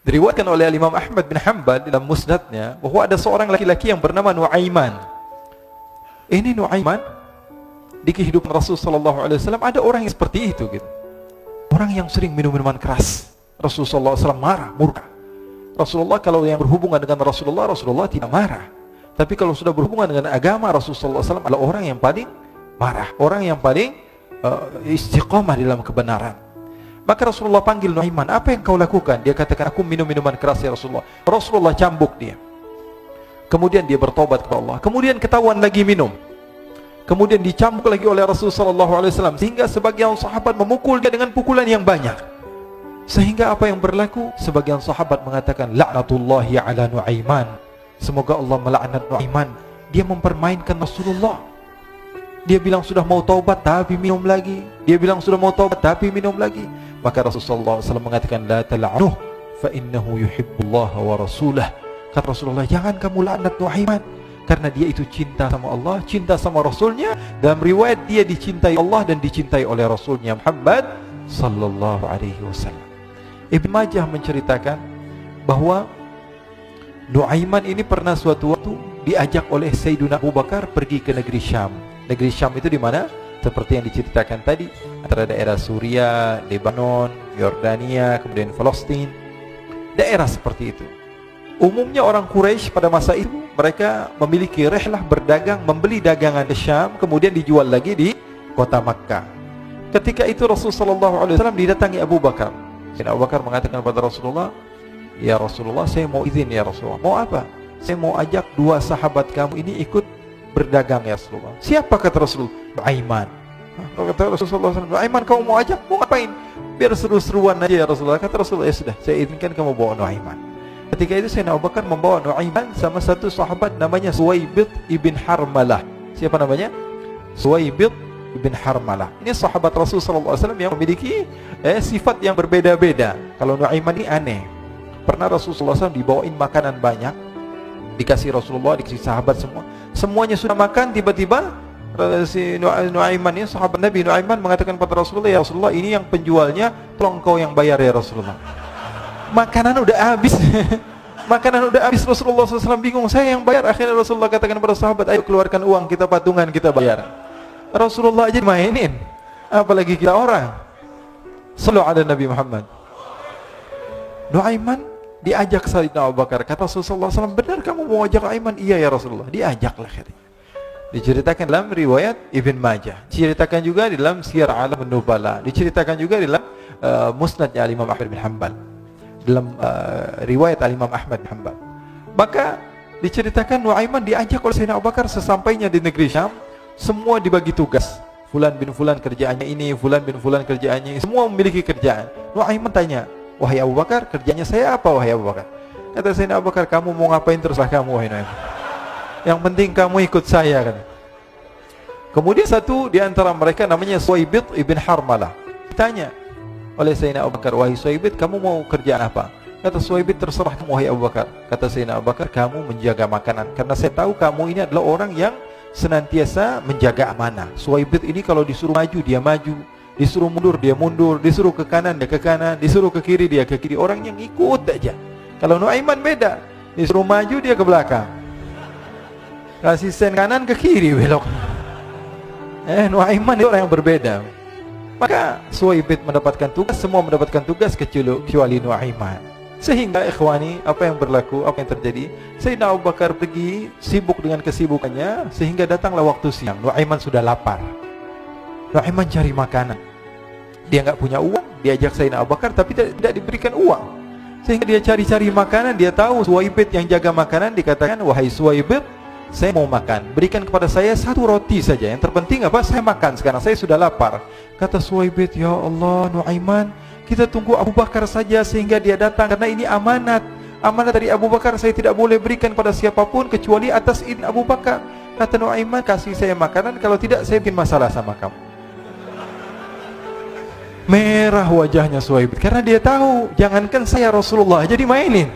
Diriwayatkan oleh Imam Ahmad bin Hanbal dalam musnadnya bahwa ada seorang laki-laki yang bernama Nuaiman. Ini Nuaiman, di kehidupan Rasulullah SAW ada orang yang seperti itu gitu. Orang yang sering minum minuman keras. Rasulullah SAW marah, murka. Rasulullah kalau yang berhubungan dengan Rasulullah tidak marah. Tapi kalau sudah berhubungan dengan agama, Rasulullah SAW adalah orang yang paling marah, orang yang paling istiqamah dalam kebenaran. Maka Rasulullah panggil Nuaiman, apa yang kau lakukan? Dia katakan, aku minum minuman keras ya Rasulullah. Rasulullah cambuk dia. Kemudian dia bertobat kepada Allah. Kemudian ketahuan lagi minum. Kemudian dicambuk lagi oleh Rasulullah SAW. Sehingga sebagian sahabat memukul dia dengan pukulan yang banyak. Sehingga apa yang berlaku? Sebagian sahabat mengatakan, la'natullahi ala Nuaiman. Semoga Allah melaknat Nuaiman. Dia mempermainkan Rasulullah. Dia bilang sudah mau taubat tapi minum lagi. Dia bilang sudah mau taubat tapi minum lagi. Maka Rasulullah SAW mengatakan, la tal'anuh fa innahu yuhibbullah wa rasulah. Kata Rasulullah, jangan kamu laknat Nuaiman, karena dia itu cinta sama Allah, cinta sama Rasulnya. Dalam riwayat dia dicintai Allah dan dicintai oleh Rasulnya Muhammad sallallahu alaihi wasallam. Ibn Majah menceritakan bahwa Nuaiman ini pernah suatu waktu diajak oleh Sayyidina Abu Bakar pergi ke negeri Syam. Negeri Syam itu di mana? Seperti yang diceritakan tadi, antara daerah Suriah, Lebanon, Yordania, kemudian Palestina. Daerah seperti itu. Umumnya orang Quraisy pada masa itu mereka memiliki rihlah berdagang, membeli dagangan di Syam, kemudian dijual lagi di kota Makkah. Ketika itu Rasulullah SAW didatangi Abu Bakar. Abu Bakar mengatakan kepada Rasulullah, ya Rasulullah, saya mau izin ya Rasulullah. Mau apa? Saya mau ajak dua sahabat kamu ini ikut berdagang ya Rasulullah. Siapa kata Rasulullah? Nuaiman. Kata Rasulullah SAW, Nuaiman kamu mau ajak? Mau ngapain? Biar seru-seruan aja ya Rasulullah. Kata Rasulullah, ya sudah, saya izinkan kamu bawa Nuaiman. Ketika itu Sayyidina Abu Bakar membawa Nuaiman sama satu sahabat namanya Suwaibid ibn Harmalah. Siapa namanya? Suwaibid ibn Harmalah. Ini sahabat Rasulullah SAW yang memiliki sifat yang berbeda-beda. Kalau Nuaiman ini aneh. Pernah Rasulullah SAW dibawain makanan banyak, dikasih Rasulullah, dikasih sahabat semua. Semuanya sudah makan, tiba-tiba si Nuaiman ini, sahabat Nabi Nuaiman mengatakan kepada Rasulullah, ya Rasulullah, ini yang penjualnya, tolong kau yang bayar ya Rasulullah. Makanan udah habis. Makanan udah habis. Rasulullah SAW bingung, saya yang bayar. Akhirnya Rasulullah katakan kepada sahabat, ayo keluarkan uang, kita patungan, kita bayar. Rasulullah aja mainin, apalagi kita orang. Sallu ala Nabi Muhammad. Nuaiman diajak Sayyidina Abu Bakar. Kata Rasulullah SAW, benar kamu mau ajak Nuaiman? Iya ya Rasulullah. Diajaklah akhirnya. Diceritakan dalam riwayat Ibn Majah, diceritakan juga di dalam Siyar A'lam An-Nubala, diceritakan juga di dalam Musnadnya Imam Ahmad bin Hanbal, dalam riwayat Imam Ahmad bin Hanbal. Maka diceritakan Nuaiman diajak oleh Sayyidina Abu Bakar. Sesampainya di negeri Syam, semua dibagi tugas. Fulan bin Fulan kerjaannya ini, Fulan bin Fulan kerjaannya ini. Semua memiliki kerjaan. Nuaiman tanya, wahai Abu Bakar, kerjanya saya apa wahai Abu Bakar? Kata Sayyidina Abu Bakar, kamu mau ngapain teruslah kamu wahai Nuaiman. Yang penting kamu ikut saya kan. Kemudian satu di antara mereka namanya Suwaibid ibn Harmalah. Ditanya oleh Sayyidina Abu Bakar, wahai Suwaibid, kamu mau kerjaan apa? Kata Suwaibid, terserah kamu wahai Abu Bakar. Kata Sayyidina Abu Bakar, kamu menjaga makanan, karena saya tahu kamu ini adalah orang yang senantiasa menjaga amanah. Suwaibid ini kalau disuruh maju dia maju, disuruh mundur dia mundur, disuruh ke kanan dia ke kanan, disuruh ke kiri dia ke kiri. Orang yang ikut aja. Kalau Nuaiman beda, disuruh maju dia ke belakang, kasih sen kanan ke kiri belok. Nuaiman itu orang yang berbeda. Maka Suwaibid mendapatkan tugas, semua mendapatkan tugas kecuali Nuaiman. Sehingga ikhwani, apa yang berlaku, apa yang terjadi? Sayyidina Abu Bakar pergi sibuk dengan kesibukannya, sehingga datanglah waktu siang. Nuaiman sudah lapar. Nuaiman cari makanan. Dia nggak punya uang, diajak Sayyidina Abu Bakar tapi tidak diberikan uang. Sehingga dia cari-cari makanan. Dia tahu Suwaibid yang jaga makanan. Dikatakan, wahai Suwaibid, saya mau makan, berikan kepada saya satu roti saja. Yang terpenting apa? Saya makan sekarang, saya sudah lapar. Kata Suwaibid, ya Allah Nuaiman, kita tunggu Abu Bakar saja sehingga dia datang, karena ini amanat. Amanat dari Abu Bakar, saya tidak boleh berikan pada siapapun kecuali atas izin Abu Bakar. Kata Nuaiman, kasih saya makanan, kalau tidak saya bikin masalah sama kamu. Merah wajahnya Suwaibid, karena dia tahu, jangankan saya Rasulullah aja dimainin.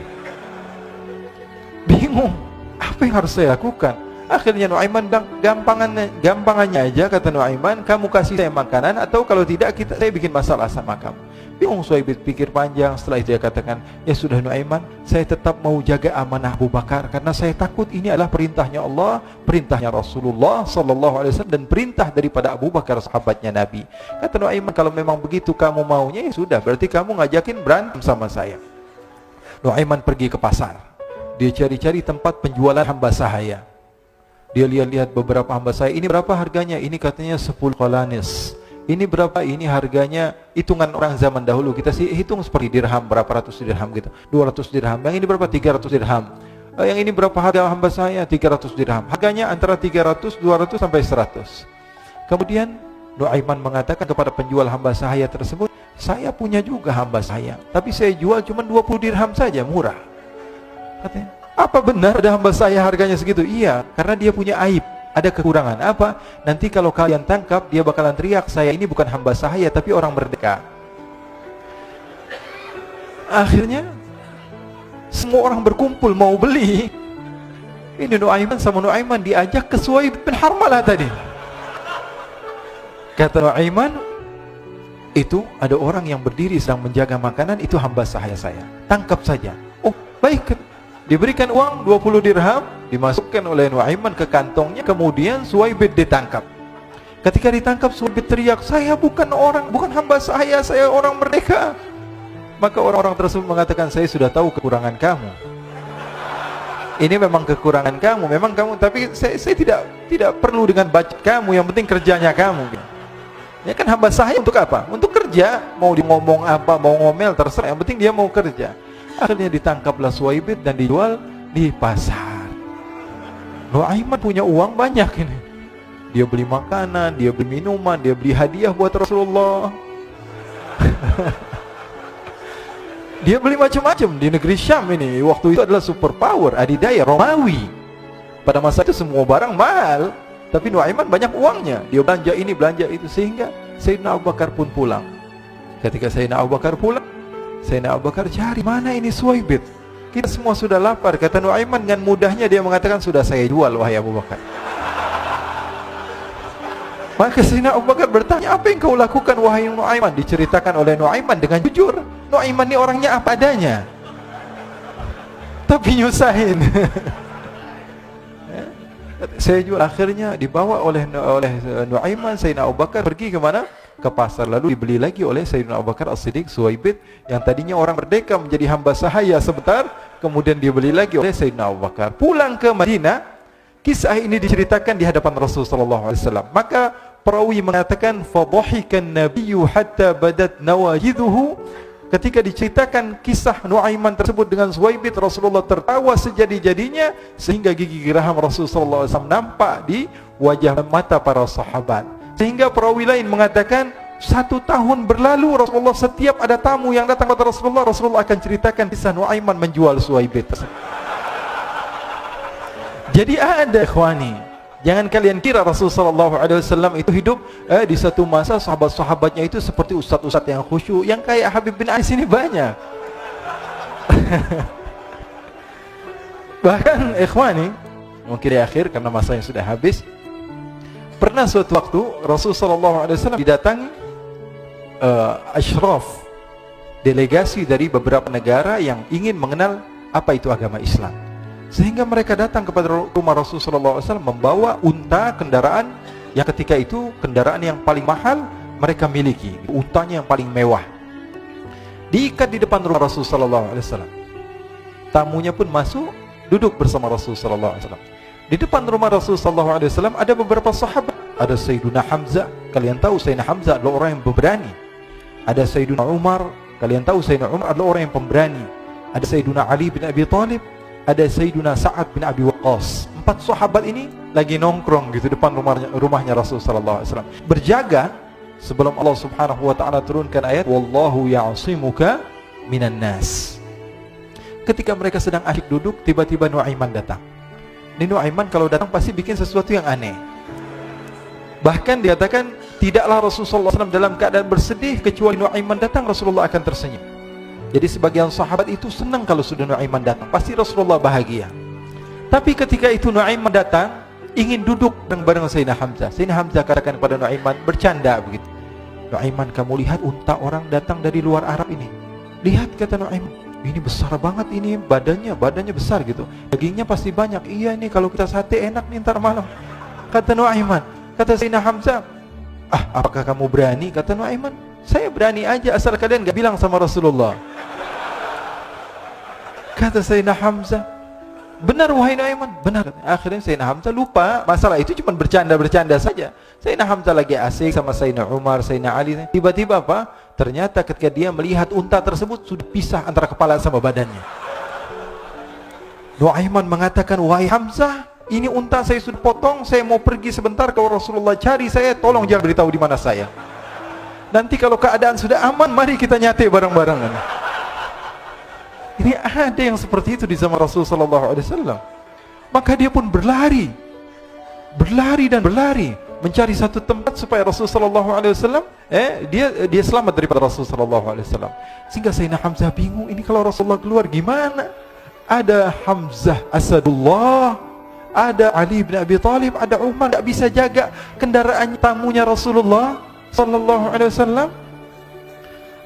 Bingung, apa yang harus saya lakukan? Akhirnya Nuaiman bilang, gampangannya aja, kata Nuaiman, kamu kasih saya makanan, atau kalau tidak saya bikin masalah sama kamu. Bingung Suhaib, pikir panjang. Setelah itu dia katakan, ya sudah Nuaiman, saya tetap mau jaga amanah Abu Bakar karena saya takut ini adalah perintahnya Allah, perintahnya Rasulullah sallallahu alaihi wasallam, dan perintah daripada Abu Bakar sahabatnya Nabi. Kata Nuaiman, kalau memang begitu kamu maunya, ya sudah, berarti kamu ngajakin berantem sama saya. Nuaiman pergi ke pasar. Dia cari-cari tempat penjualan hamba sahaya. Dia lihat-lihat beberapa hamba sahaya. Ini berapa harganya? Ini katanya 10 qalanis. Ini berapa? Ini harganya hitungan orang zaman dahulu. Kita sih hitung seperti dirham, berapa ratus dirham gitu. 200 dirham. Yang ini berapa? 300 dirham. Yang ini berapa harga hamba saya? 300 dirham. Harganya antara 300, 200 sampai 100. Kemudian Nuaiman mengatakan kepada penjual hamba sahaya tersebut, saya punya juga hamba saya, tapi saya jual cuma 20 dirham saja, murah. Katanya, apa benar ada hamba saya harganya segitu? Iya, karena dia punya aib, ada kekurangan. Apa? Nanti kalau kalian tangkap, dia bakalan teriak, saya ini bukan hamba sahaya tapi orang merdeka. Akhirnya semua orang berkumpul mau beli. Ini Nuaiman sama Nuaiman diajak ke Suhaib bin Harmalah tadi. Kata Nuaiman, itu ada orang yang berdiri sedang menjaga makanan, itu hamba sahaya saya, tangkap saja. Oh baik. Diberikan uang 20 dirham, dimasukkan oleh Nuaiman ke kantongnya, kemudian Suhaib ditangkap. Ketika ditangkap, Suhaib teriak, saya bukan hamba saya orang merdeka. Maka orang-orang tersebut mengatakan, saya sudah tahu kekurangan kamu. Ini memang kekurangan kamu, memang kamu, tapi saya tidak perlu dengan budget kamu, yang penting kerjanya kamu. Ya kan hamba sahaya untuk apa? Untuk kerja, mau di ngomong apa, mau ngomel terserah, yang penting dia mau kerja. Akhirnya ditangkaplah Suhaib dan dijual di pasar. Nuaiman punya uang banyak ini. Dia beli makanan, dia beli minuman, dia beli hadiah buat Rasulullah. Dia beli macam-macam di negeri Syam ini. Waktu itu adalah superpower, adidaya Romawi. Pada masa itu semua barang mahal, tapi Nuaiman banyak uangnya. Dia belanja ini, belanja itu, sehingga Sayyidina Abu Bakar pun pulang. Ketika Sayyidina Abu Bakar pulang, Sayyidina Abu Bakar cari, mana ini Suhaib? Kita semua sudah lapar. Kata Nuaiman dengan mudahnya dia mengatakan, sudah saya jual wahai Abu Bakar. Maka Sayyidina Abu Bakar bertanya, apa yang kau lakukan wahai Nuaiman? Diceritakan oleh Nuaiman dengan jujur. Nuaiman ini orangnya apa adanya, tapi nyusahin. Saya jual. Akhirnya dibawa oleh Nuaiman, Sayyidina Abu Bakar pergi ke mana? Ke pasar, lalu dibeli lagi oleh Sayyidina Abu Bakar As-Siddiq. Suhaib yang tadinya orang merdeka menjadi hamba sahaya sebentar, kemudian dibeli lagi oleh Sayyidina Abu Bakar. Pulang ke Madinah, kisah ini diceritakan di hadapan Rasul sallallahu alaihi wasallam. Maka perawi mengatakan, fadhahikan nabiyyu hatta badat nawajidhuhu. Ketika diceritakan kisah Nuaiman tersebut dengan Suhaib, Rasulullah tertawa sejadi-jadinya sehingga gigi geraham Rasul sallallahu alaihi wasallam nampak di wajah mata para sahabat. Sehingga perawi lain mengatakan, 1 tahun berlalu Rasulullah, setiap ada tamu yang datang kepada Rasulullah, Rasulullah akan ceritakan kisah Nuaiman menjual Suhaib. Jadi ada ikhwani, jangan kalian kira Rasul sallallahu alaihi wasallam itu hidup di satu masa sahabat-sahabatnya itu seperti ustaz-ustaz yang khusyuk, yang kayak Habib bin Ais ini banyak. Bahkan ikhwani, mungkin di akhir karena masanya sudah habis, pernah suatu waktu Rasul sallallahu alaihi wasallam didatangi asyraf, delegasi dari beberapa negara yang ingin mengenal apa itu agama Islam. Sehingga mereka datang kepada rumah Rasul sallallahu alaihi wasallam membawa unta, kendaraan yang ketika itu kendaraan yang paling mahal mereka miliki, untanya yang paling mewah. Diikat di depan rumah Rasul sallallahu alaihi wasallam. Tamunya pun masuk, duduk bersama Rasul sallallahu alaihi wasallam. Di depan rumah Rasul sallallahu alaihi wasallam ada beberapa sahabat. Ada Sayyiduna Hamzah, kalian tahu Sayyidina Hamzah adalah orang yang pemberani. Ada Sayyiduna Umar, kalian tahu Sayyidina Umar adalah orang yang pemberani. Ada Sayyiduna Ali bin Abi Thalib, ada Sayyiduna Sa'ad bin Abi Waqqas. 4 sahabat ini lagi nongkrong gitu depan rumahnya Rasul sallallahu alaihi wasallam, berjaga sebelum Allah Subhanahu wa taala turunkan ayat wallahu ya'simuka minan nas. Ketika mereka sedang asyik duduk, tiba-tiba Nuaiman datang. Ini Nuaiman kalau datang pasti bikin sesuatu yang aneh. Bahkan dikatakan tidaklah Rasulullah SAW dalam keadaan bersedih, kecuali Nuaiman datang Rasulullah akan tersenyum. Jadi sebagian sahabat itu senang kalau sudah Nuaiman datang, pasti Rasulullah bahagia. Tapi ketika itu Nuaiman datang, ingin duduk bareng Sayyidina Hamzah. Sayyidina Hamzah katakan kepada Nuaiman, bercanda begitu. Nuaiman, kamu lihat unta orang datang dari luar Arab ini. Lihat, kata Nuaiman, ini besar banget, ini badannya besar gitu, dagingnya pasti banyak. Iya, ini kalau kita sate enak nih ntar malam, kata Nuaiman. Kata Sayyidina Hamzah, apakah kamu berani? Kata Nuaiman, saya berani aja asal kalian gak bilang sama Rasulullah. Kata Sayyidina Hamzah, benar wahai Nuaiman, benar. Akhirnya Sayyidina Hamzah lupa masalah itu, cuma bercanda saja. Sayyidina Hamzah lagi asik sama Sayyidina Umar, Sayyidina Ali. Tiba-tiba apa? Ternyata ketika dia melihat unta tersebut sudah pisah antara kepala sama badannya. Nuaiman mengatakan, wahai Hamzah, ini unta saya sudah potong, saya mau pergi sebentar, kalau Rasulullah cari saya, tolong jangan beritahu di mana saya. Nanti kalau keadaan sudah aman, mari kita nyate bareng-bareng. Ini ada yang seperti itu di zaman Rasulullah SAW. Maka dia pun berlari dan berlari mencari satu tempat supaya Rasulullah SAW dia selamat daripada Rasulullah SAW. Sehingga Sayyidina Hamzah bingung, ini kalau Rasulullah keluar gimana? Ada Hamzah Asadullah, ada Ali bin Abi Thalib, ada Umar, gak bisa jaga kendaraan tamunya Rasulullah SAW.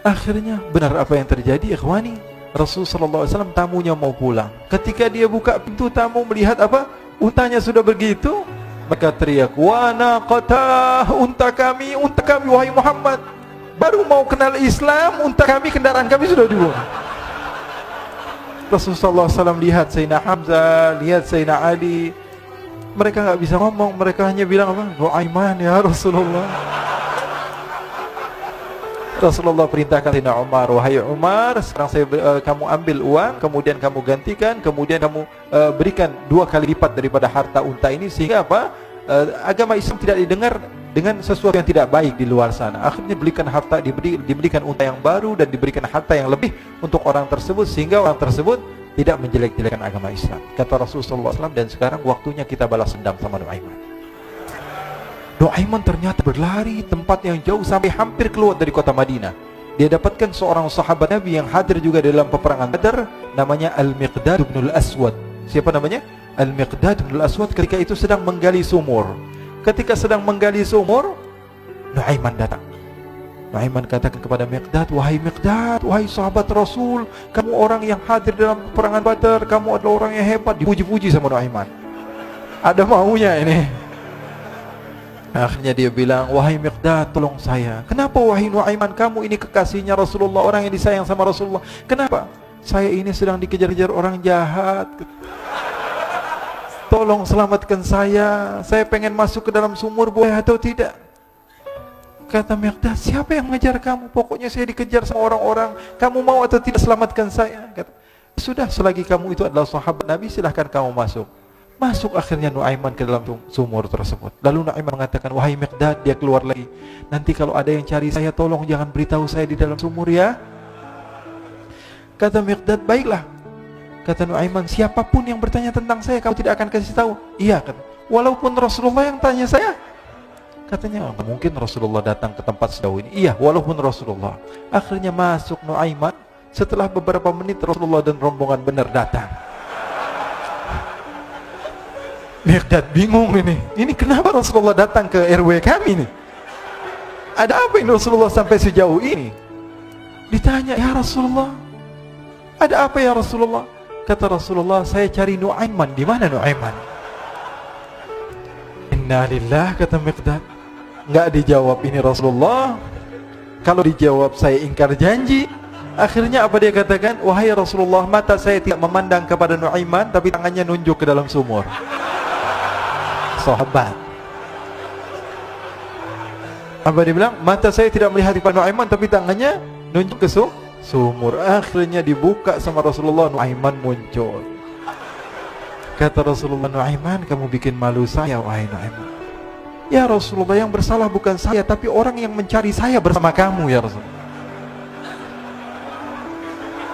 Akhirnya benar apa yang terjadi, ikhwani. Rasulullah SAW tamunya mau pulang. Ketika dia buka pintu tamu melihat apa? Untanya sudah begitu. Maka teriak, wa naqatah, unta kami wahai Muhammad. Baru mau kenal Islam, unta kami, kendaraan kami sudah dibuang. Rasulullah SAW lihat Sayyidina Hamzah, lihat Sayyidina Ali. Mereka gak bisa ngomong, mereka hanya bilang apa? Nuaiman ya Rasulullah. Rasulullah perintahkan Sayyidina Umar, wahai Umar, sekarang kamu ambil uang, kemudian kamu gantikan, kemudian kamu berikan 2 kali lipat daripada harta unta ini, sehingga apa? Agama Islam tidak didengar dengan sesuatu yang tidak baik di luar sana. Akhirnya diberikan harta, diberikan unta yang baru dan diberikan harta yang lebih untuk orang tersebut, sehingga orang tersebut tidak menjelek-jelekan agama Islam. Kata Rasulullah SAW, dan sekarang waktunya kita balas dendam sama Nuaiman. Nuaiman ternyata berlari tempat yang jauh sampai hampir keluar dari kota Madinah. Dia dapatkan seorang sahabat Nabi yang hadir juga dalam peperangan Badar, namanya Al-Miqdad bin Al-Aswad. Siapa namanya? Al-Miqdad bin Al-Aswad ketika itu sedang menggali sumur. Ketika sedang menggali sumur, Nuaiman datang. Nuaiman katakan kepada Miqdad, wahai Miqdad, wahai sahabat Rasul, kamu orang yang hadir dalam peperangan Badar, kamu adalah orang yang hebat. Dipuji-puji sama Nuaiman. Ada maunya ini. Akhirnya dia bilang, wahai Miqdad, tolong saya. Kenapa wahai Nuaiman, kamu ini kekasihnya Rasulullah, orang yang disayang sama Rasulullah. Kenapa? Saya ini sedang dikejar-kejar orang jahat. Tolong selamatkan saya. Saya pengen masuk ke dalam sumur, boleh atau tidak? Kata Miqdad, siapa yang mengejar kamu? Pokoknya saya dikejar sama orang-orang. Kamu mau atau tidak selamatkan saya? Kata, sudah, selagi kamu itu adalah sahabat Nabi, silahkan kamu masuk. Masuk akhirnya Nuaiman ke dalam sumur tersebut. Lalu Nuaiman mengatakan, wahai Miqdad, dia keluar lagi. Nanti kalau ada yang cari saya, tolong jangan beritahu saya di dalam sumur ya. Kata Miqdad, baiklah. Kata Nuaiman, siapapun yang bertanya tentang saya, kamu tidak akan kasih tahu. Iya, kata. Walaupun Rasulullah yang tanya saya. Katanya, mungkin Rasulullah datang ke tempat sejauh ini. Iya, walaupun Rasulullah. Akhirnya masuk Nuaiman. Setelah beberapa menit, Rasulullah dan rombongan benar datang. Miqdad bingung ini. Ini kenapa Rasulullah datang ke RW kami nih? Ada apa ini Rasulullah sampai sejauh ini? Ditanya, ya Rasulullah, ada apa ya Rasulullah? Kata Rasulullah, saya cari Nuaiman. Di mana Nuaiman? Inna lillah, kata Miqdad. Nggak dijawab ini Rasulullah. Kalau dijawab saya ingkar janji. Akhirnya apa dia katakan? Wahai Rasulullah, mata saya tidak memandang kepada Nuaiman, tapi tangannya nunjuk ke dalam sumur. Sahabat. Apa dia bilang? Mata saya tidak melihat kepada Nuaiman, tapi tangannya nunjuk ke sumur. Akhirnya dibuka sama Rasulullah, Nuaiman muncul. Kata Rasulullah, Nuaiman, kamu bikin malu saya, wahai Nuaiman. Ya Rasulullah, yang bersalah bukan saya, tapi orang yang mencari saya bersama kamu, ya Rasulullah.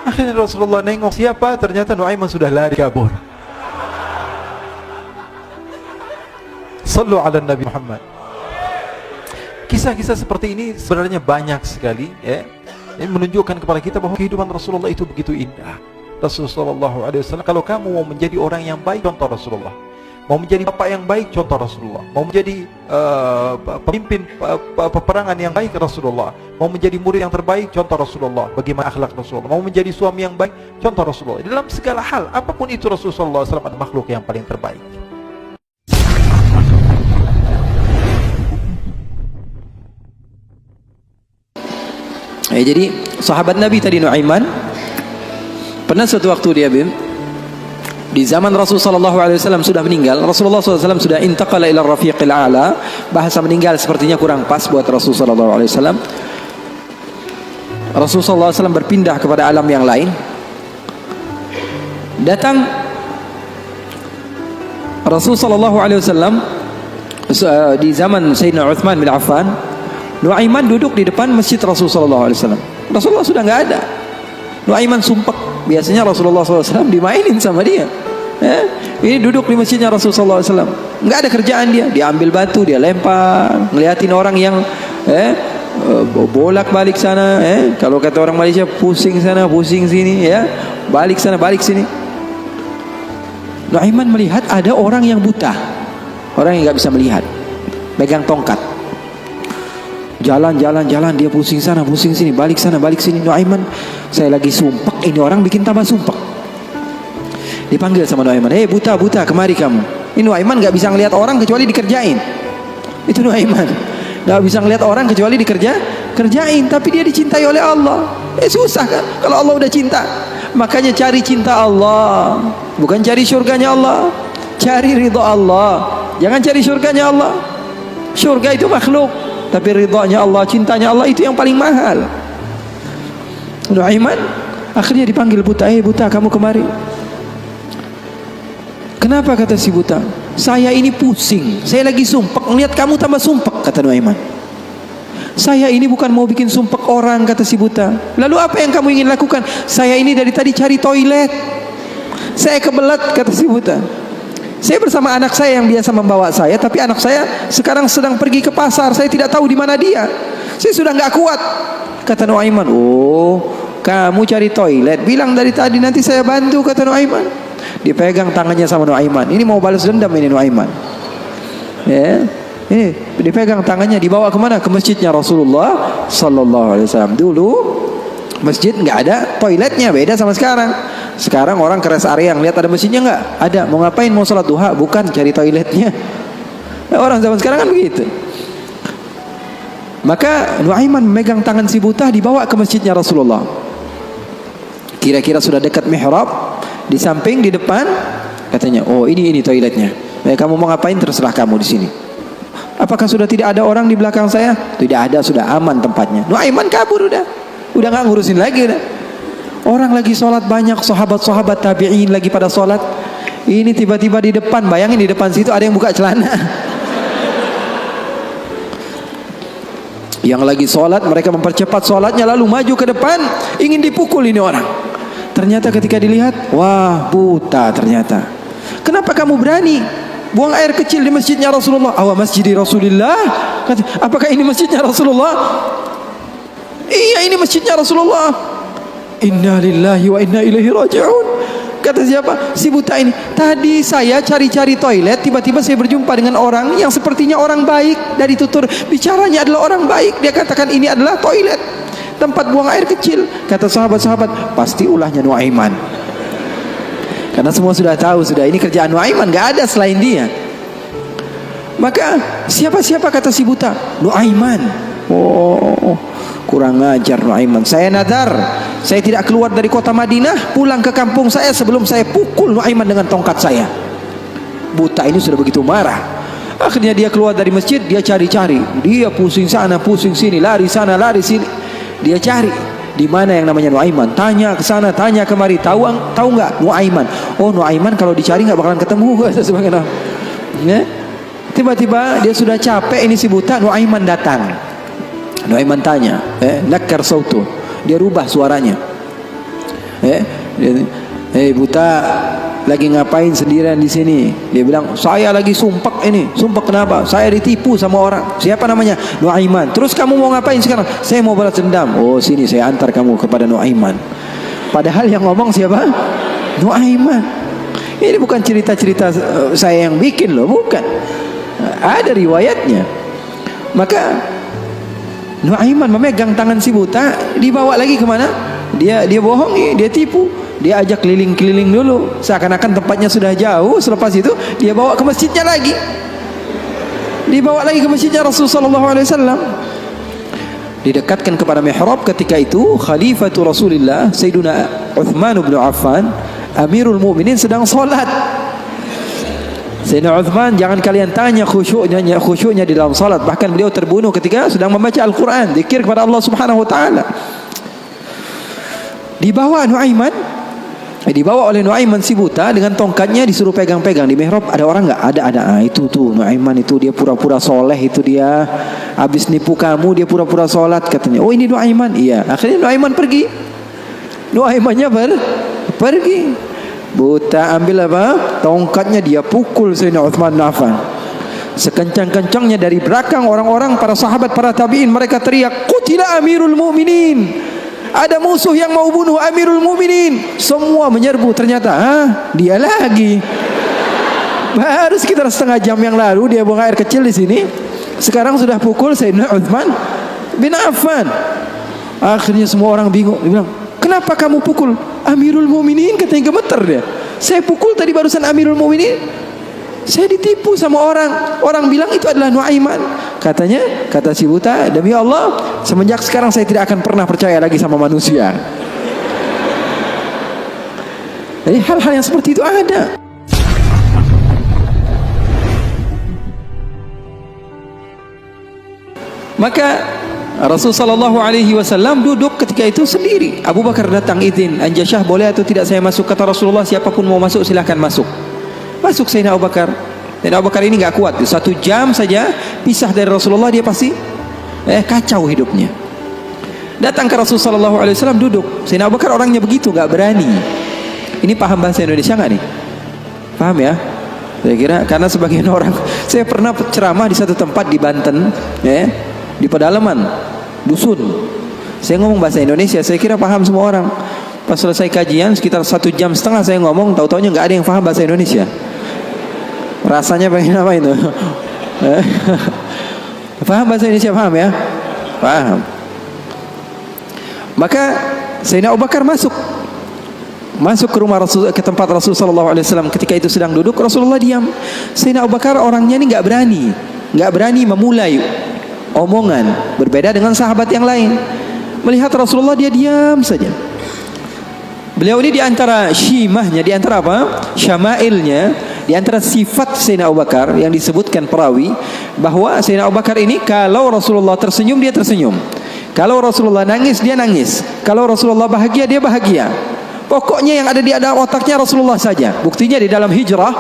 Akhirnya Rasulullah nengok, siapa? Ternyata Nuaiman sudah lari kabur. Sallu ala Nabi Muhammad. Kisah-kisah seperti ini sebenarnya banyak sekali, ya. Ini menunjukkan kepada kita bahwa kehidupan Rasulullah itu begitu indah. Rasulullah SAW, kalau kamu mau menjadi orang yang baik, contoh Rasulullah. Mau menjadi bapak yang baik, contoh Rasulullah. Mau menjadi pemimpin peperangan yang baik, Rasulullah. Mau menjadi murid yang terbaik, contoh Rasulullah. Bagaimana akhlak Rasulullah. Mau menjadi suami yang baik, contoh Rasulullah. Dalam segala hal, apapun itu Rasulullah SAW adalah makhluk yang paling terbaik. Jadi sahabat Nabi tadi Nuaiman pernah suatu waktu dia di zaman Rasulullah SAW sudah meninggal. Rasulullah SAW sudah intaqala ila rafiqil a'la. Bahasa meninggal sepertinya kurang pas buat Rasulullah SAW. Rasulullah SAW berpindah kepada alam yang lain. Datang Rasulullah SAW di zaman Sayyidina Uthman bin Affan. Nuaiman duduk di depan masjid Rasulullah SAW. Rasulullah sudah nggak ada. Nuaiman sumpek. Biasanya Rasulullah SAW dimainin sama dia. Ini duduk di masjidnya Rasulullah SAW. Nggak ada kerjaan dia. Dia ambil batu, dia lempar, ngeliatin orang yang bolak balik sana. Kalau kata orang Malaysia, pusing sana, pusing sini, balik sana, balik sini. Nuaiman melihat ada orang yang buta, orang yang nggak bisa melihat, pegang tongkat. Jalan, dia pusing sana, pusing sini, balik sana, balik sini. Nuaiman, saya lagi sumpek, ini orang bikin tambah sumpek. Dipanggil sama Nuaiman, buta, kemari kamu. Ini Nuaiman gak bisa ngelihat orang kecuali dikerjain. Itu Nuaiman, gak bisa ngelihat orang kecuali kerjain. Tapi dia dicintai oleh Allah. Susah kan, kalau Allah udah cinta. Makanya cari cinta Allah, bukan cari surganya Allah. Cari ridha Allah, jangan cari surganya Allah. Surga itu makhluk, tapi ridhanya Allah, cintanya Allah itu yang paling mahal. Nuaiman akhirnya dipanggil buta, buta kamu kemari. Kenapa, kata si buta? Saya ini pusing, saya lagi sumpek, ngelihat kamu tambah sumpek, kata Nuaiman. Saya ini bukan mau bikin sumpek orang, kata si buta. Lalu apa yang kamu ingin lakukan? Saya ini dari tadi cari toilet, saya kebelet, kata si buta. Saya bersama anak saya yang biasa membawa saya, tapi anak saya sekarang sedang pergi ke pasar. Saya tidak tahu di mana dia. Saya sudah nggak kuat, kata Nuaiman. Oh, kamu cari toilet, bilang dari tadi, nanti saya bantu, kata Nuaiman. Dipegang tangannya sama Nuaiman. Ini mau balas dendam ini Nuaiman. Ini dipegang tangannya, dibawa kemana? Ke masjidnya Rasulullah Sallallahu Alaihi Wasallam. Dulu masjid nggak ada toiletnya, beda sama sekarang. Sekarang orang ke rest area yang lihat ada masjidnya nggak? Ada. Mau ngapain? Mau sholat duha? Bukan, cari toiletnya. Orang zaman sekarang kan begitu. Maka Nuaiman memegang tangan si buta, dibawa ke masjidnya Rasulullah. Kira-kira sudah dekat mihrab, di samping, di depan, katanya, oh ini toiletnya. Kamu mau ngapain? Terserah kamu di sini. Apakah sudah tidak ada orang di belakang saya? Tidak ada, sudah aman tempatnya. Nuaiman kabur udah nggak ngurusin lagi udah. Orang lagi sholat banyak, sahabat-sahabat tabi'in lagi pada sholat. Ini tiba-tiba di depan, bayangin di depan situ ada yang buka celana. Yang lagi sholat, mereka mempercepat sholatnya, lalu maju ke depan, ingin dipukul ini orang. Ternyata ketika dilihat, wah buta ternyata. Kenapa kamu berani buang air kecil di masjidnya Rasulullah? Awa masjidi Rasulullah. Apakah ini masjidnya Rasulullah? Iya, ini masjidnya Rasulullah. Inna lillahi wa inna ilaihi raji'un. Kata siapa? Si buta ini. Tadi saya cari-cari toilet, tiba-tiba saya berjumpa dengan orang yang sepertinya orang baik. Dari tutur bicaranya adalah orang baik. Dia katakan ini adalah toilet, tempat buang air kecil. Kata sahabat-sahabat, pasti ulahnya Nuaiman. Karena semua sudah tahu, sudah ini kerjaan Nuaiman, gak ada selain dia. Maka siapa-siapa, kata si buta? Nuaiman. Oh, kurang ajar Nuaiman. Saya nadar, saya tidak keluar dari kota Madinah, pulang ke kampung saya sebelum saya pukul Nuaiman dengan tongkat saya. Buta ini sudah begitu marah. Akhirnya dia keluar dari masjid, dia cari-cari. Dia pusing sana, pusing sini, lari sana, lari sini. Dia cari di mana yang namanya Nuaiman. Tanya ke sana, tanya kemari. Tahu nggak Nuaiman? Oh, Nuaiman kalau dicari nggak bakalan ketemu. Sebagaimana. Tiba-tiba dia sudah capek, ini si buta. Nuaiman datang. Nuaiman tanya, nakar sautu. Dia rubah suaranya. Buta, lagi ngapain sendirian di sini? Dia bilang, saya lagi sumpek ini. Sumpek kenapa? Saya ditipu sama orang. Siapa namanya? Nuaiman. Terus kamu mau ngapain sekarang? Saya mau balas dendam. Oh, sini saya antar kamu kepada Nuaiman. Padahal yang ngomong siapa? Nuaiman. Ini bukan cerita-cerita saya yang bikin loh, bukan. Ada riwayatnya. Maka Nuaiman memegang tangan si buta, dibawa lagi kemana? Dia bohongi, dia tipu. Dia ajak keliling-keliling dulu, seakan-akan tempatnya sudah jauh. Selepas itu dia bawa ke masjidnya lagi. Dibawa lagi ke masjidnya Rasulullah SAW. Didekatkan kepada mihrab. Ketika itu Khalifatul Rasulullah Sayyiduna Uthman bin Affan, Amirul Mukminin, sedang salat. Sayyidina Uthman, jangan kalian tanya khusyuknya di dalam salat. Bahkan beliau terbunuh ketika sedang membaca Al-Quran, zikir kepada Allah Subhanahu wa taala. Dibawa oleh Nuaiman si buta dengan tongkatnya, disuruh pegang-pegang di mihrab. Ada orang enggak? Ada. Itu tuh Nuaiman itu, dia pura-pura soleh, itu dia habis nipu kamu, dia pura-pura sholat katanya. Oh, ini Nuaiman. Iya. Akhirnya Nuaiman pergi. Nuaimannya pergi. Buta ambil apa? Tongkatnya, dia pukul Sayyidina Uthman bin Affan. Sekencang-kencangnya dari belakang orang-orang, para sahabat, para tabi'in, mereka teriak, "Qutila Amirul Mukminin." Ada musuh yang mau bunuh Amirul Mukminin. Semua menyerbu. Ternyata dia lagi. Baru sekitar setengah jam yang lalu dia buang air kecil di sini. Sekarang sudah pukul Sayyidina Uthman bin Affan. Akhirnya semua orang bingung. Dia bilang, "Kenapa kamu pukul Amirul Mukminin?" Katanya gemeter dia. "Saya pukul tadi barusan Amirul Mukminin. Saya ditipu sama orang. Orang bilang itu adalah Nuaiman." Kata si buta, "Demi Allah, semenjak sekarang saya tidak akan pernah percaya lagi sama manusia." Jadi hal-hal yang seperti itu ada. Maka Rasulullah SAW duduk ketika itu sendiri. Abu Bakar datang, izin, Anjasyah, boleh atau tidak saya masuk? Kata Rasulullah, siapapun mau masuk silahkan masuk. Masuk Sayyidina Abu Bakar. Sayyidina Abu Bakar ini enggak kuat. 1 jam saja pisah dari Rasulullah, dia pasti kacau hidupnya. Datang ke Rasulullah SAW, duduk. Sayyidina Abu Bakar orangnya begitu, enggak berani. Ini paham bahasa Indonesia enggak nih? Paham ya? Saya kira karena sebagian orang, saya pernah ceramah di satu tempat di Banten, di pedalaman dusun. Saya ngomong bahasa Indonesia, saya kira paham semua orang. Pas selesai kajian sekitar 1,5 jam saya ngomong, tahu-taunya nggak ada yang paham bahasa Indonesia. Rasanya pengen apa itu? Paham bahasa Indonesia, paham ya? Paham. Maka Sayyidina Abu Bakar masuk ke rumah Rasul, ke tempat Rasul sallallahu alaihi wasallam. Ketika itu sedang duduk, Rasulullah diam. Sayyidina Abu Bakar orangnya ini enggak berani memulai omongan, berbeda dengan sahabat yang lain. Melihat Rasulullah, dia diam saja. Beliau ini di antara syimahnya, di antara apa? Syama'ilnya, di antara sifat Sayyidina Abu Bakar yang disebutkan perawi bahwa Sayyidina Abu Bakar ini kalau Rasulullah tersenyum, dia tersenyum. Kalau Rasulullah nangis, dia nangis. Kalau Rasulullah bahagia, dia bahagia. Pokoknya yang ada di dalam otaknya Rasulullah saja. Buktinya di dalam hijrah,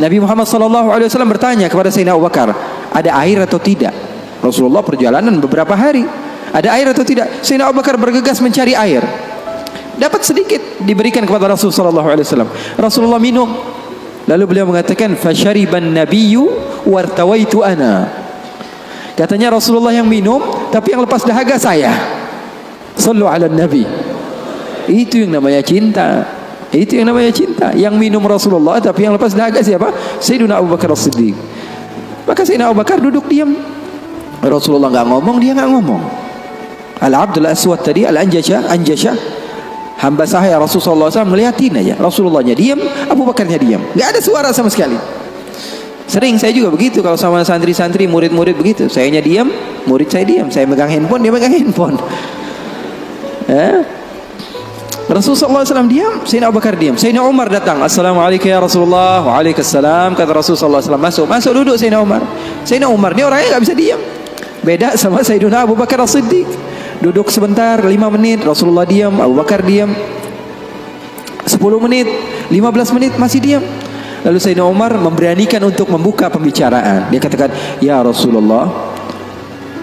Nabi Muhammad SAW bertanya kepada Sayyidina Abu Bakar, ada air atau tidak? Rasulullah perjalanan beberapa hari, ada air atau tidak? Sayyidina Abu Bakar bergegas mencari air. Dapat sedikit, diberikan kepada Rasulullah SAW. Rasulullah minum. Lalu beliau mengatakan, "Fasyariban nabiyyu wartawaitu ana." Katanya Rasulullah yang minum, tapi yang lepas dahaga saya. Sallu ala nabi. Itu yang namanya cinta. Itu yang namanya cinta. Yang minum Rasulullah, tapi yang lepas dahaga siapa? Sayyidina Abu Bakar As-Siddiq. Maka Sayyidina Abu Bakar duduk diam. Rasulullah enggak ngomong, dia enggak ngomong. Al-Abdul Aswad tadi, Anjasyah, hamba sahaya Rasulullah SAW, ngeliatin aja. Rasulullahnya diam, Abu Bakarnya diam. Enggak ada suara sama sekali. Sering saya juga begitu kalau sama santri-santri, murid-murid begitu. Sayanya diam, murid saya diam. Saya megang handphone, dia megang handphone. Rasulullah SAW diam, Sayyidina Abu Bakar diam. Sayyidina Umar datang, "Assalamualaikum ya Rasulullah." Waalaikumsalam. Kata Rasulullah SAW, masuk duduk Sayyidina Umar. Sayyidina Umar ini orangnya nggak bisa diam. Beda sama Sayyidina Abu Bakar As-Siddiq. Duduk sebentar, 5 menit, Rasulullah diam, Abu Bakar diam. 10 menit, 15 menit masih diam. Lalu Sayyidina Umar memberanikan untuk membuka pembicaraan. Dia katakan, "Ya Rasulullah."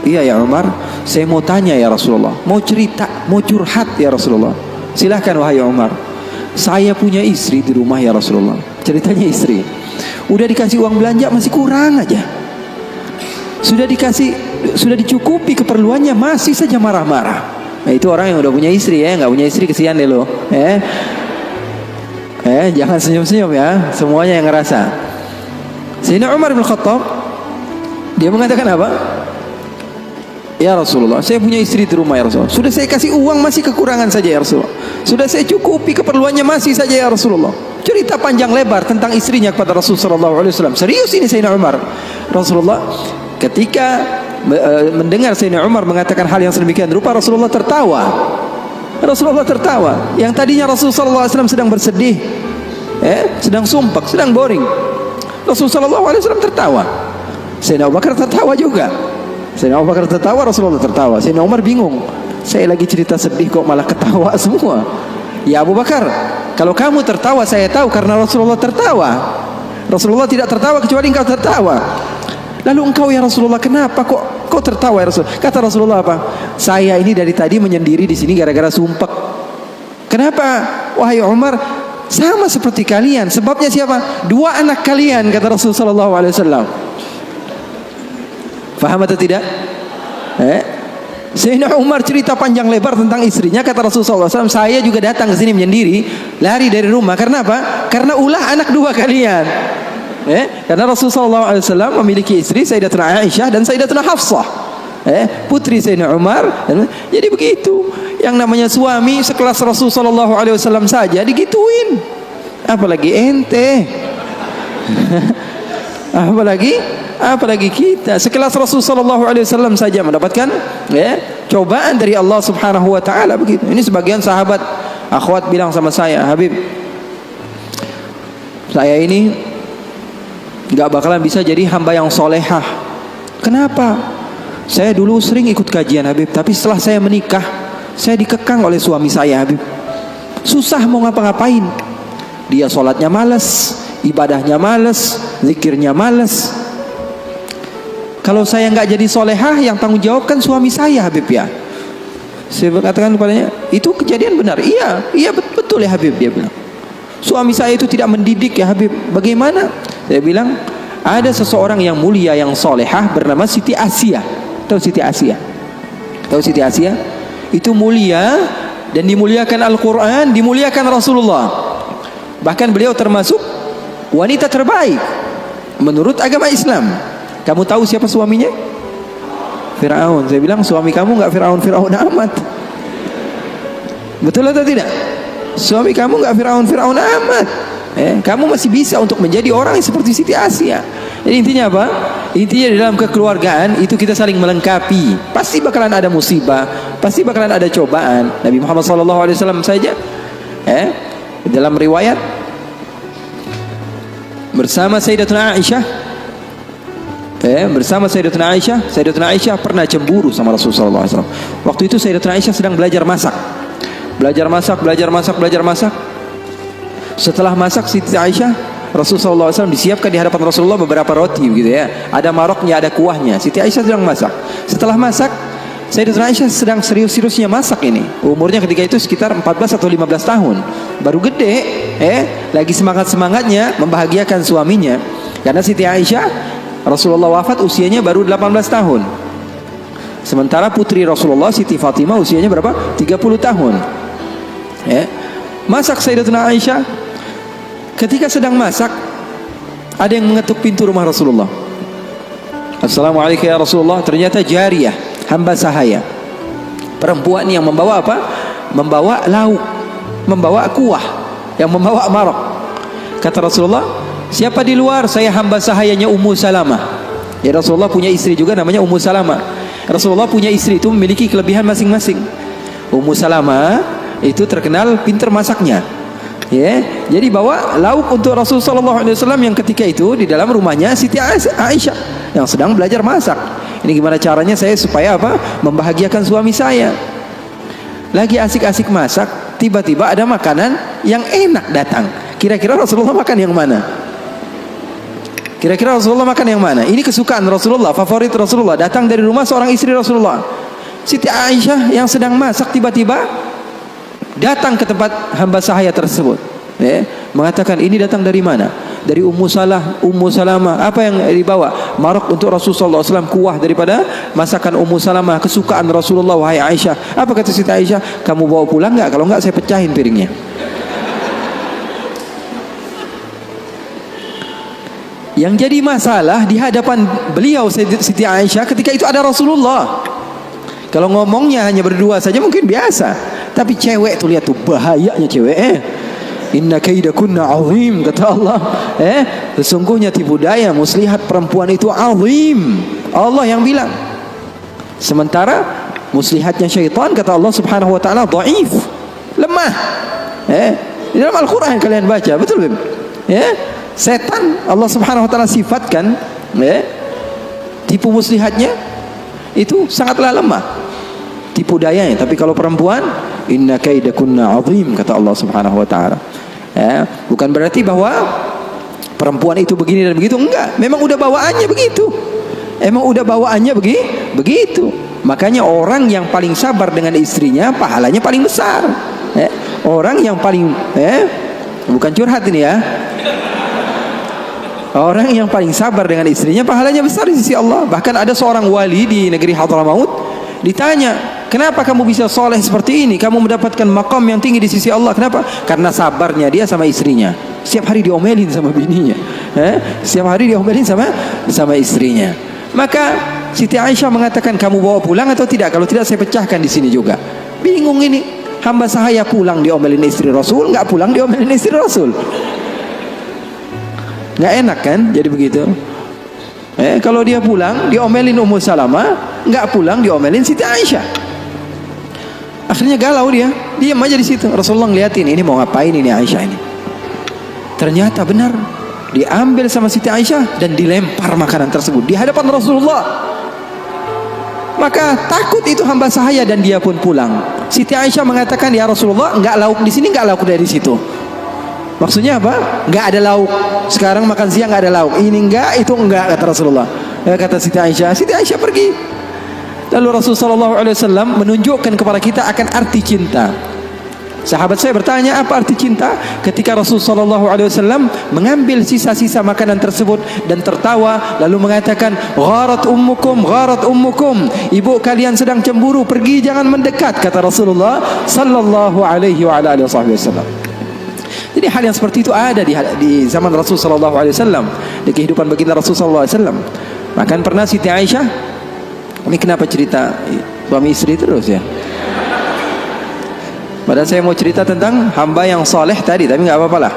"Iya ya Umar, saya mau tanya ya Rasulullah, mau cerita, mau curhat ya Rasulullah." "Silahkan wahai Umar." "Saya punya istri di rumah ya Rasulullah." Ceritanya istri, udah dikasih uang belanja masih kurang aja. Sudah dicukupi keperluannya, masih saja marah-marah. Nah, itu orang yang udah punya istri ya. Nggak punya istri kesian deh lo. Jangan senyum-senyum ya, semuanya yang ngerasa. Sayyidina Umar bin Khattab, dia mengatakan apa? Ya Rasulullah, saya punya istri di rumah ya Rasulullah. Sudah saya kasih uang masih kekurangan saja ya Rasulullah. Sudah saya cukupi keperluannya masih saja ya Rasulullah. Cerita panjang lebar tentang istrinya kepada Rasulullah SAW. Serius ini Sayyidina Umar. Rasulullah ketika mendengar Sayyidina Umar mengatakan hal yang sedemikian rupa, Rasulullah tertawa. Rasulullah tertawa. Yang tadinya Rasulullah SAW sedang bersedih, sedang sumpek, sedang boring, Rasulullah SAW tertawa. Sayyidina Abu Bakar tertawa juga. Sayyidina Abu Bakar tertawa, Rasulullah tertawa. Sayyidina Umar bingung, saya lagi cerita sedih kok malah ketawa semua. Ya Abu Bakar, kalau kamu tertawa saya tahu karena Rasulullah tertawa. Rasulullah tidak tertawa kecuali engkau tertawa. Lalu engkau ya Rasulullah, kenapa kok tertawa ya Rasul? Kata Rasulullah apa? Saya ini dari tadi menyendiri di sini gara-gara sumpek. Kenapa? Wahai Umar, sama seperti kalian. Sebabnya siapa? Dua anak kalian, kata Rasulullah SAW. Faham atau tidak? Sayyidina Umar cerita panjang lebar tentang istrinya. Kata Rasulullah SAW, saya juga datang ke sini menyendiri, lari dari rumah. Karena apa? Karena ulah anak dua kalian. Karena Rasulullah SAW memiliki istri Sayyidatuna Aisyah dan Sayyidatuna Hafsah, putri Sayyidina Umar. Jadi begitu. Yang namanya suami sekelas Rasulullah SAW saja digituin, apalagi ente. apalagi kita sekelas Rasulullah SAW saja mendapatkan cobaan dari Allah Subhanahu wa taala begitu. Ini sebagian sahabat akhwat bilang sama saya, Habib, saya ini gak bakalan bisa jadi hamba yang solehah. Kenapa? Saya dulu sering ikut kajian Habib, tapi setelah saya menikah, saya dikekang oleh suami saya Habib. Susah mau ngapa-ngapain. Dia sholatnya malas, ibadahnya malas, zikirnya malas. Kalau saya nggak jadi solehah, yang tanggung jawab kan suami saya Habib ya. Saya katakan kepadanya, itu kejadian benar. Iya betul ya Habib, dia bilang. Suami saya itu tidak mendidik ya Habib. Bagaimana? Saya bilang, ada seseorang yang mulia yang solehah bernama Siti Asia. Tahu Siti Asia? Tahu Siti Asia? Itu mulia dan dimuliakan Al-Quran, dimuliakan Rasulullah. Bahkan beliau termasuk wanita terbaik menurut agama Islam. Kamu tahu siapa suaminya? Fir'aun. Saya bilang, suami kamu nggak Fir'aun amat. Betul atau tidak? Suami kamu nggak Fir'aun amat. Kamu masih bisa untuk menjadi orang yang seperti Siti Asia. Jadi intinya apa? Intinya dalam kekeluargaan itu kita saling melengkapi. Pasti bakalan ada musibah, pasti bakalan ada cobaan. Nabi Muhammad SAW saja, dalam riwayat bersama Sayyidatuna Aisyah, Sayyidatuna Aisyah pernah cemburu sama Rasulullah SAW. Waktu itu Sayyidatuna Aisyah sedang belajar masak. Setelah masak Siti Aisyah, Rasulullah SAW disiapkan di hadapan Rasulullah beberapa roti gitu ya. Ada maroknya, ada kuahnya. Siti Aisyah sedang masak. Setelah masak, Sayyidatuna Aisyah sedang serius-seriusnya masak ini. Umurnya ketika itu sekitar 14 atau 15 tahun. Baru gede, lagi semangat-semangatnya membahagiakan suaminya. Karena Siti Aisyah, Rasulullah wafat usianya baru 18 tahun. Sementara putri Rasulullah Siti Fatimah usianya berapa? 30 tahun. Masak Sayyidatuna Aisyah. Ketika sedang masak, ada yang mengetuk pintu rumah Rasulullah. Assalamualaikum ya Rasulullah. Ternyata jariyah, hamba sahaya, perempuan yang membawa apa? Membawa lauk, membawa kuah, yang membawa marok. Kata Rasulullah, siapa di luar? Saya hamba sahayanya Ummu Salamah. Ya Rasulullah punya istri juga namanya Ummu Salamah. Rasulullah punya istri itu memiliki kelebihan masing-masing. Ummu Salamah itu terkenal pintar masaknya. Jadi bawa lauk untuk Rasulullah SAW yang ketika itu di dalam rumahnya Siti Aisyah yang sedang belajar masak. Ini gimana caranya saya supaya apa? Membahagiakan suami saya. Lagi asik-asik masak, tiba-tiba ada makanan yang enak datang. Kira-kira Rasulullah makan yang mana? Kira-kira Rasulullah makan yang mana? Ini kesukaan Rasulullah, favorit Rasulullah. Datang dari rumah seorang istri Rasulullah. Siti Aisyah yang sedang masak tiba-tiba datang ke tempat hamba sahaya tersebut, mengatakan, ini datang dari mana? Dari Ummu Salamah. Apa yang dibawa? Marok untuk Rasulullah SAW, kuah daripada masakan Ummu Salamah, kesukaan Rasulullah. Wahai Aisyah. Apa kata Siti Aisyah? Kamu bawa pulang nggak? Kalau nggak saya pecahin piringnya. Yang jadi masalah di hadapan beliau Siti Aisyah ketika itu ada Rasulullah. Kalau ngomongnya hanya berdua saja mungkin biasa, tapi cewek tuh, lihat tuh bahayanya cewek. Inna kaidakunna azim, kata Allah. Sesungguhnya tipu daya muslihat perempuan itu azim. Allah yang bilang. Sementara muslihatnya syaitan, kata Allah Subhanahu wa taala, dhaif, lemah. Di dalam Al-Qur'an yang kalian baca, betul Beb? Setan Allah Subhanahu wa taala sifatkan tipu muslihatnya itu sangatlah lemah tipu dayanya. Tapi kalau perempuan, inna kaidakunna azim, kata Allah Subhanahu wa taala. Bukan berarti bahwa perempuan itu begini dan begitu, enggak. Memang udah bawaannya begitu. Emang udah bawaannya begitu. Makanya orang yang paling sabar dengan istrinya pahalanya paling besar. Orang yang paling bukan curhat ini ya. Orang yang paling sabar dengan istrinya pahalanya besar di sisi Allah. Bahkan ada seorang wali di negeri Hadramaut ditanya, kenapa kamu bisa soleh seperti ini? Kamu mendapatkan maqam yang tinggi di sisi Allah. Kenapa? Karena sabarnya dia sama istrinya. Setiap hari diomelin sama bininya. Setiap hari diomelin sama istrinya. Maka Siti Aisyah mengatakan, kamu bawa pulang atau tidak? Kalau tidak saya pecahkan di sini juga. Bingung ini. Hamba sahaya pulang diomelin istri Rasul, nggak pulang diomelin istri Rasul. Nggak enak kan jadi begitu. Kalau dia pulang diomelin Ummu Salamah, nggak pulang diomelin Siti Aisyah. Akhirnya galau dia, diam aja di situ. Rasulullah ngeliatin, ini mau ngapain ini Aisyah ini. Ternyata benar, diambil sama Siti Aisyah dan dilempar makanan tersebut di hadapan Rasulullah. Maka takut itu hamba sahaya dan dia pun pulang. Siti Aisyah mengatakan, ya Rasulullah, nggak lauk di sini, nggak lauk dari situ. Maksudnya apa? Nggak ada lauk. Sekarang makan siang nggak ada lauk. Ini enggak, itu enggak, kata Rasulullah. Kata Siti Aisyah. Siti Aisyah pergi. Lalu Rasulullah SAW menunjukkan kepada kita akan arti cinta. Sahabat saya bertanya, apa arti cinta? Ketika Rasulullah SAW mengambil sisa-sisa makanan tersebut dan tertawa, lalu mengatakan, gharat ummukum, gharat ummukum. Ibu kalian sedang cemburu, pergi, jangan mendekat, kata Rasulullah Sallallahu Alaihi Wasallam. Jadi hal yang seperti itu ada di zaman Rasul sallallahu alaihi wasallam, di kehidupan baginda Rasul sallallahu alaihi wasallam. Bahkan pernah Siti Aisyah, ini kenapa cerita suami istri terus ya? Padahal saya mau cerita tentang hamba yang soleh tadi, tapi nggak apa-apa lah.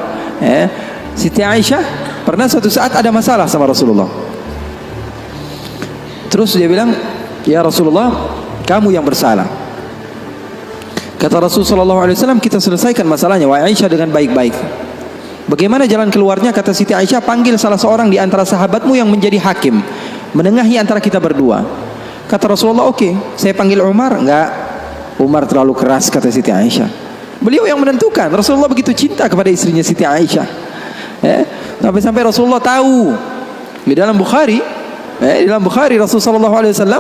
Siti Aisyah pernah suatu saat ada masalah sama Rasulullah. Terus dia bilang, ya Rasulullah, kamu yang bersalah. Kata Rasulullah SAW, kita selesaikan masalahnya, wahai Aisyah, dengan baik-baik. Bagaimana jalan keluarnya? Kata Siti Aisyah, panggil salah seorang di antara sahabatmu yang menjadi hakim, menengahi antara kita berdua. Kata Rasulullah, oke, saya panggil Umar. Enggak, Umar terlalu keras, kata Siti Aisyah. Beliau yang menentukan. Rasulullah begitu cinta kepada istrinya Siti Aisyah. Sampai-sampai Rasulullah tahu. Di dalam Bukhari, Rasulullah SAW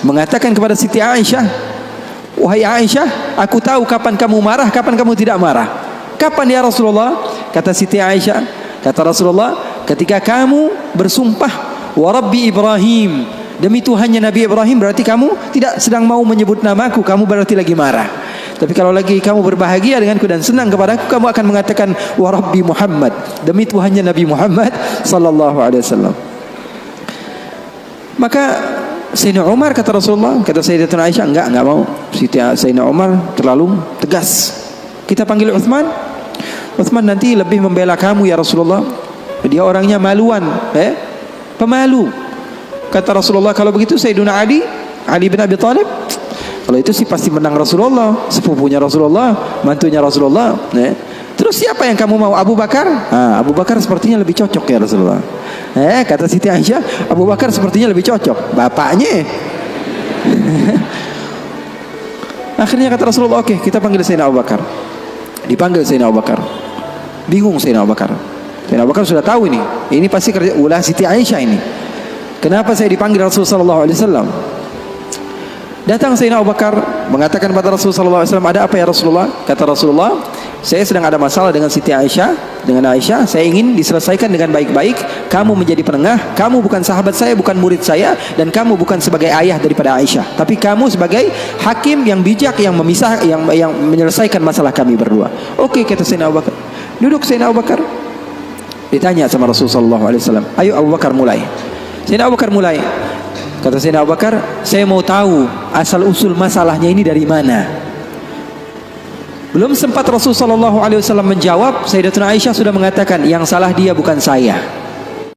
mengatakan kepada Siti Aisyah, wahai Aisyah, aku tahu kapan kamu marah, kapan kamu tidak marah. Kapan ya Rasulullah? Kata Siti Aisyah, kata Rasulullah, ketika kamu bersumpah, wa Rabbi Ibrahim, demi Tuhannya Nabi Ibrahim, berarti kamu tidak sedang mau menyebut namaku, kamu berarti lagi marah. Tapi kalau lagi kamu berbahagia denganku dan senang kepadaku, kamu akan mengatakan, wa Rabbi Muhammad, demi Tuhannya Nabi Muhammad sallallahu alaihi wasallam. Maka Sayyidina Umar, kata Rasulullah, kata Sayyidatuna Aisyah, enggak mau. Sayyidina Umar terlalu tegas. Kita panggil Uthman. Uthman nanti lebih membela kamu ya Rasulullah. Dia orangnya maluan, pemalu. Kata Rasulullah, kalau begitu Sayyidina Ali bin Abi Thalib, kalau itu sih pasti menang Rasulullah, sepupunya Rasulullah, mantunya Rasulullah. Terus siapa yang kamu mau? Abu Bakar? Abu Bakar sepertinya lebih cocok ya Rasulullah. Kata Siti Aisyah, Abu Bakar sepertinya lebih cocok, bapaknya. Akhirnya kata Rasulullah, oke, kita panggil Sayyidina Abu Bakar. Dipanggil Sayyidina Abu Bakar. Bingung Sayyidina Abu Bakar. Sayyidina Abu Bakar sudah tahu ini pasti kerja ulah Siti Aisyah ini. Kenapa saya dipanggil Rasulullah SAW? Datang Sayyidina Abu Bakar mengatakan kepada Rasulullah SAW, ada apa ya Rasulullah? Kata Rasulullah, saya sedang ada masalah dengan Siti Aisyah, dengan Aisyah. Saya ingin diselesaikan dengan baik-baik. Kamu menjadi penengah. Kamu bukan sahabat saya, bukan murid saya, dan kamu bukan sebagai ayah daripada Aisyah, tapi kamu sebagai hakim yang bijak, yang memisah, yang menyelesaikan masalah kami berdua. Oke, kata Sayyidina Abu Bakar. Duduk Sayyidina Abu Bakar. Ditanya sama Rasulullah SAW, ayo Abu Bakar mulai. Sayyidina Abu Bakar mulai. Kata Sayyidina Abu Bakar, saya mau tahu asal usul masalahnya ini dari mana. Belum sempat Rasulullah SAW menjawab, Sayyidatuna Aisyah sudah mengatakan, yang salah dia bukan saya.